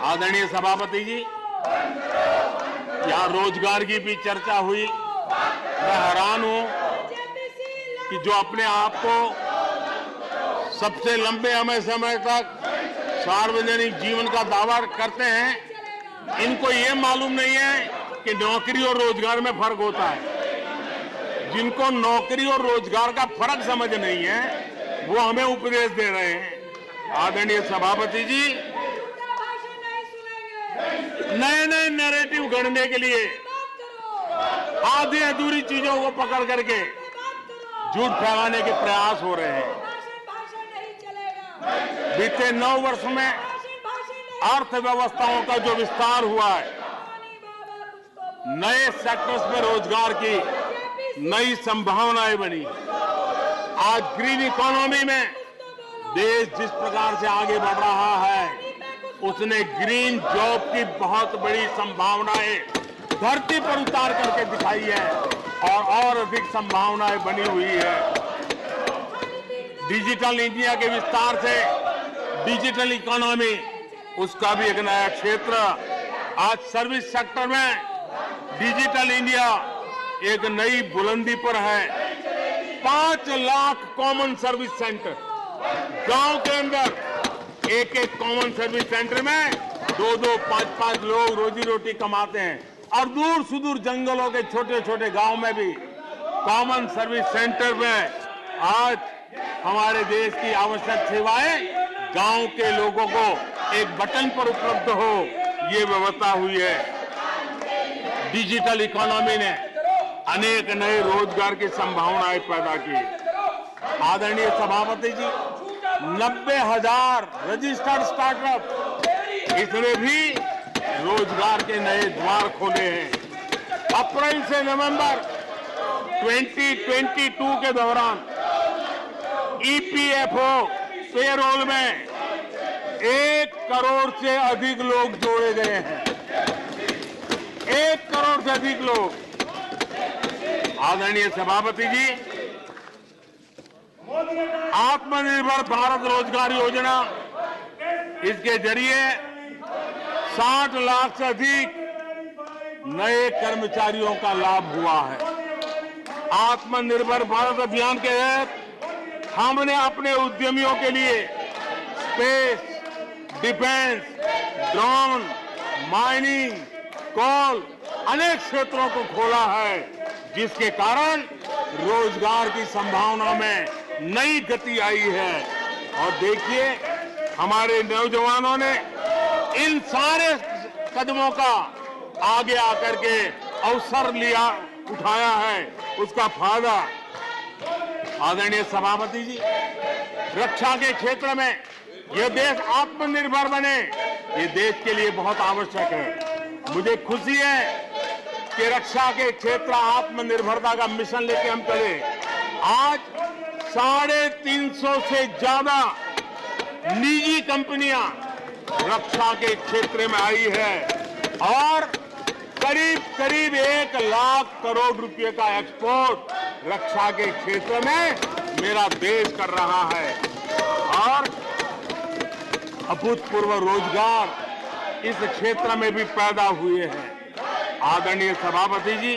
आदरणीय सभापति जी, यहाँ रोजगार की भी चर्चा हुई। मैं हैरान हूं कि जो अपने आप को सबसे लंबे समय तक सार्वजनिक जीवन का दावा करते हैं, इनको ये मालूम नहीं है कि नौकरी और रोजगार में फर्क होता है। जिनको नौकरी और रोजगार का फर्क समझ नहीं है, वो हमें उपदेश दे रहे हैं। आदरणीय सभापति जी, नए नए नैरेटिव गढ़ने के लिए आधी अधूरी चीजों को पकड़ करके झूठ फैलाने के प्रयास हो रहे हैं। बीते 9 वर्ष में अर्थव्यवस्थाओं का जो विस्तार हुआ है, नए सेक्टर्स में रोजगार की नई संभावनाएं बनी। आज ग्रीन इकोनॉमी में देश जिस प्रकार से आगे बढ़ रहा है, उसने ग्रीन जॉब की बहुत बड़ी संभावनाएं धरती पर उतार करके दिखाई है और अधिक संभावनाएं बनी हुई है। डिजिटल इंडिया के विस्तार से डिजिटल इकोनॉमी, उसका भी एक नया क्षेत्र। आज सर्विस सेक्टर में डिजिटल इंडिया एक नई बुलंदी पर है। 5 लाख कॉमन सर्विस सेंटर, गांव के अंदर एक कॉमन सर्विस सेंटर में 2-2, 5-5 लोग रोजी रोटी कमाते हैं। और दूर सुदूर जंगलों के छोटे छोटे गांव में भी कॉमन सर्विस सेंटर में आज हमारे देश की आवश्यक सेवाएं गांव के लोगों को एक बटन पर उपलब्ध हो, ये व्यवस्था हुई है। डिजिटल इकोनॉमी ने अनेक नए रोजगार की संभावनाएं पैदा की। आदरणीय सभापति जी, 90,000 रजिस्टर्ड स्टार्टअप, इसने भी रोजगार के नए द्वार खोले हैं। अप्रैल से नवंबर 2022 के दौरान ईपीएफओ पेरोल में 1 करोड़ से अधिक लोग जोड़े गए हैं। 1 करोड़ से अधिक लोग। आदरणीय सभापति जी, आत्मनिर्भर भारत रोजगार योजना, इसके जरिए 60 लाख से अधिक नए कर्मचारियों का लाभ हुआ है। आत्मनिर्भर भारत अभियान के तहत हमने अपने उद्यमियों के लिए स्पेस, डिफेंस, ड्रोन, माइनिंग, कोल, अनेक क्षेत्रों को खोला है, जिसके कारण रोजगार की संभावना में नई गति आई है। और देखिए, हमारे नौजवानों ने इन सारे कदमों का आगे आकर के अवसर लिया, उठाया है, उसका फायदा। आदरणीय सभापति जी, रक्षा के क्षेत्र में यह देश आत्मनिर्भर बने, ये देश के लिए बहुत आवश्यक है। मुझे खुशी है कि रक्षा के क्षेत्र आत्मनिर्भरता का मिशन लेके हम चले। आज 350 से ज्यादा निजी कंपनियां रक्षा के क्षेत्र में आई है और करीब 1 लाख करोड़ रुपए का एक्सपोर्ट रक्षा के क्षेत्र में मेरा देश कर रहा है। और अभूतपूर्व रोजगार इस क्षेत्र में भी पैदा हुए हैं। आदरणीय सभापति जी,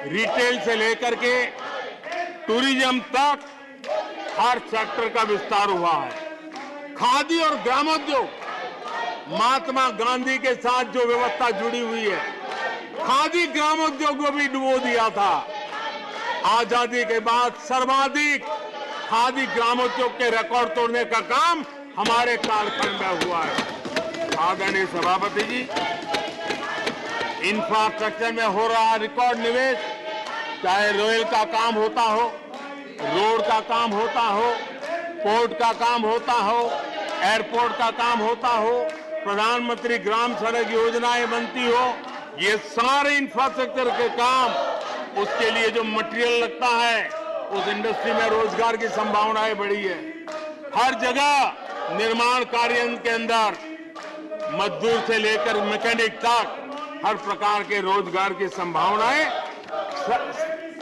रिटेल से लेकर के टूरिज्म तक हर सेक्टर का विस्तार हुआ है। खादी और ग्रामोद्योग, महात्मा गांधी के साथ जो व्यवस्था जुड़ी हुई है, खादी ग्रामोद्योग को भी डुबो दिया था। आजादी के बाद सर्वाधिक खादी ग्रामोद्योग के रिकॉर्ड तोड़ने का काम हमारे कालखंड में हुआ है। आदरणीय सभापति जी, इंफ्रास्ट्रक्चर में हो रहा रिकॉर्ड निवेश, चाहे रेल का काम होता हो, रोड का काम होता हो, पोर्ट का काम होता हो, एयरपोर्ट का काम होता हो, प्रधानमंत्री ग्राम सड़क योजनाएं बनती हो, ये सारे इंफ्रास्ट्रक्चर के काम, उसके लिए जो मटेरियल लगता है, उस इंडस्ट्री में रोजगार की संभावनाएं बढ़ी है। हर जगह निर्माण कार्य के अंदर मजदूर से लेकर मैकेनिक तक हर प्रकार के रोजगार की संभावनाएं,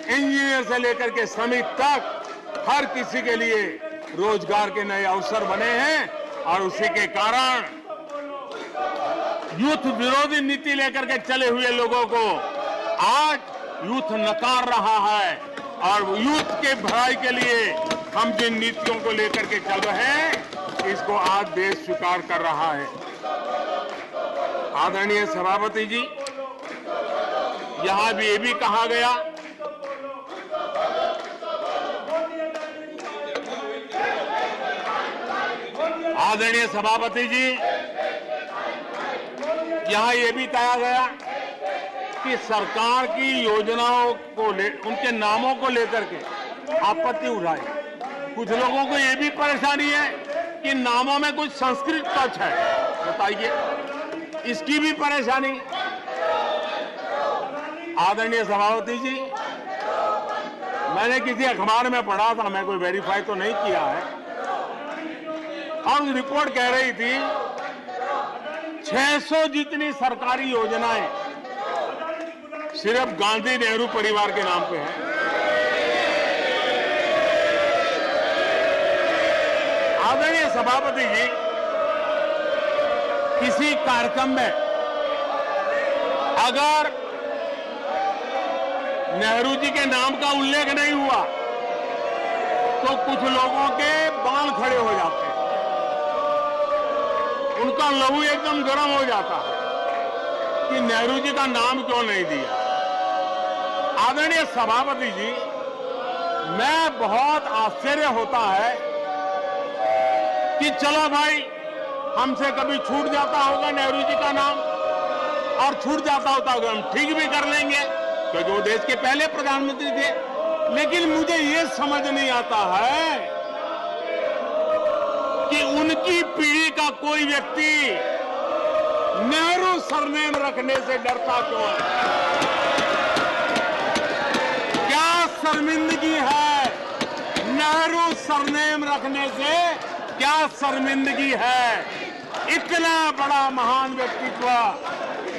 इंजीनियर से लेकर के श्रमिक तक हर किसी के लिए रोजगार के नए अवसर बने हैं। और उसी के कारण यूथ विरोधी नीति लेकर के चले हुए लोगों को आज यूथ नकार रहा है और यूथ के भलाई के लिए हम जिन नीतियों को लेकर के चल रहे हैं इसको आज देश स्वीकार कर रहा है। आदरणीय सभापति जी, यहां भी ये भी कहा गया आदरणीय सभापति जी, यहां ये भी कहा गया कि सरकार की योजनाओं को उनके नामों को लेकर के आपत्ति उठाई। कुछ लोगों को ये भी परेशानी है कि नामों में कुछ संस्कृत टच है, बताइए इसकी भी परेशानी। आदरणीय सभापति जी, मैंने किसी अखबार में पढ़ा था, मैं कोई वेरीफाई तो नहीं किया है, और रिपोर्ट कह रही थी 600 जितनी सरकारी योजनाएं सिर्फ गांधी नेहरू परिवार के नाम पे है। आदरणीय सभापति जी, किसी कार्यक्रम में अगर नेहरू जी के नाम का उल्लेख नहीं हुआ तो कुछ लोगों के बाल खड़े हो जाते हैं, उनका लहू एकदम गर्म हो जाता है कि नेहरू जी का नाम क्यों नहीं दिया। आदरणीय सभापति जी, मैं बहुत आश्चर्य होता है कि चलो भाई हमसे कभी छूट जाता होगा नेहरू जी का नाम, और छूट जाता होता होगा हम ठीक भी कर लेंगे क्योंकि वो देश के पहले प्रधानमंत्री थे। लेकिन मुझे ये समझ नहीं आता है कि उनकी पीढ़ी का कोई व्यक्ति नेहरू सरनेम रखने से डरता क्यों है? क्या शर्मिंदगी है नेहरू सरनेम रखने से? क्या शर्मिंदगी है? इतना बड़ा महान व्यक्तित्व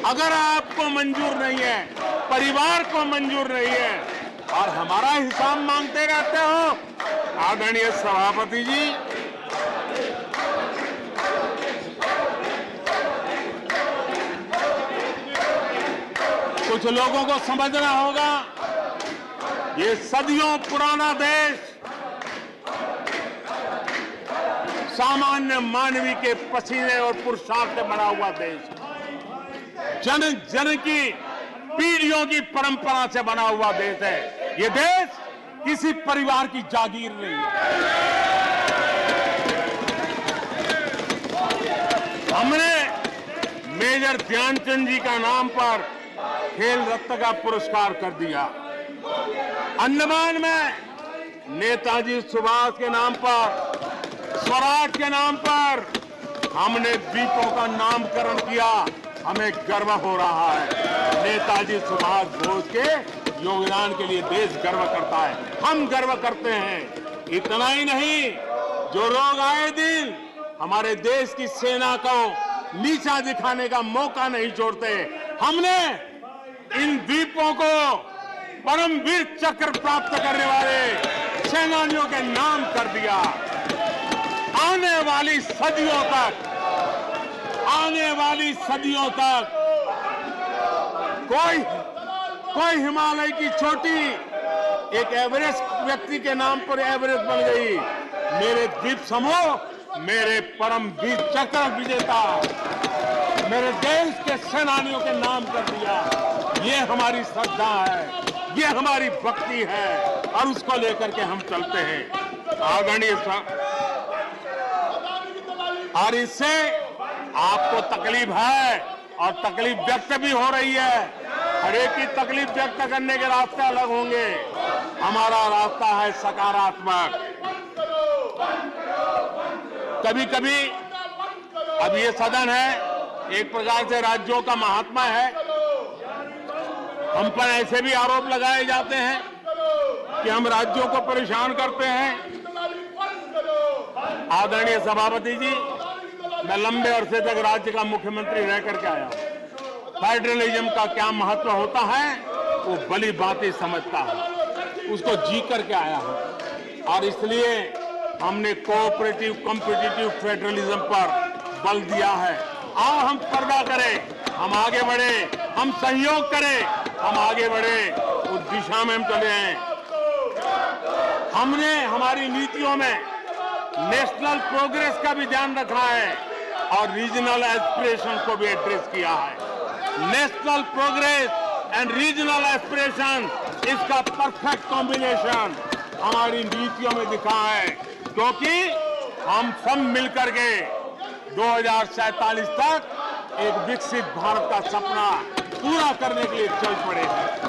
अगर आपको मंजूर नहीं है, परिवार को मंजूर नहीं है और हमारा हिसाब मांगते रहते हो। आदरणीय सभापति जी, कुछ लोगों को समझना होगा ये सदियों पुराना देश सामान्य मानवी के पसीने और पुरुषार्थ से बना हुआ देश, जन जन की पीढ़ियों की परंपरा से बना हुआ देश है। ये देश किसी परिवार की जागीर नहीं है। हमने मेजर ध्यानचंद जी का नाम पर खेल रत्न का पुरस्कार कर दिया। अंडमान में नेताजी सुभाष के नाम पर, स्वराज के नाम पर हमने द्वीपों का नामकरण किया। हमें गर्व हो रहा है। नेताजी सुभाष बोस के योगदान के लिए देश गर्व करता है, हम गर्व करते हैं। इतना ही नहीं, जो लोग आए दिन हमारे देश की सेना को नीचा दिखाने का मौका नहीं छोड़ते, हमने इन द्वीपों को परमवीर चक्र प्राप्त करने वाले सेनानियों के नाम कर दिया। आने वाली सदियों तक कोई हिमालय की चोटी एक एवरेस्ट व्यक्ति के नाम पर एवरेस्ट बन गई। मेरे द्वीप समूह मेरे परमवीर चक्र विजेता मेरे देश के सेनानियों के नाम कर दिया। ये हमारी श्रद्धा है, ये हमारी भक्ति है और उसको लेकर के हम चलते हैं। आदरणीय और इससे आपको तकलीफ है और तकलीफ व्यक्त भी हो रही है। हर एक की तकलीफ व्यक्त करने के रास्ते अलग होंगे। हमारा रास्ता है सकारात्मक। कभी कभी अब ये सदन है, एक प्रकार से राज्यों का महात्मा है, हम पर ऐसे भी आरोप लगाए जाते हैं कि हम राज्यों को परेशान करते हैं। आदरणीय सभापति जी, मैं लंबे अरसे तक राज्य का मुख्यमंत्री रह करके आया हूं। फेडरलिज्म का क्या महत्व होता है वो भली भांति समझता हूं, उसको जी करके आया हूं और इसलिए हमने कोऑपरेटिव कॉम्पिटिटिव फेडरलिज्म पर बल दिया है। आओ हम पर्दा करें, हम आगे बढ़े, हम सहयोग करें, हम आगे बढ़े, उस दिशा में हम चले हैं। हमने हमारी नीतियों में नेशनल प्रोग्रेस का भी ध्यान रखा है और रीजनल एस्पिरेशन को भी एड्रेस किया है। National progress and regional aspiration, इसका परफेक्ट कॉम्बिनेशन हमारी नीतियों में दिखा है, क्योंकि हम सब मिलकर के 2047 तक एक विकसित भारत का सपना पूरा करने के लिए चल पड़े हैं।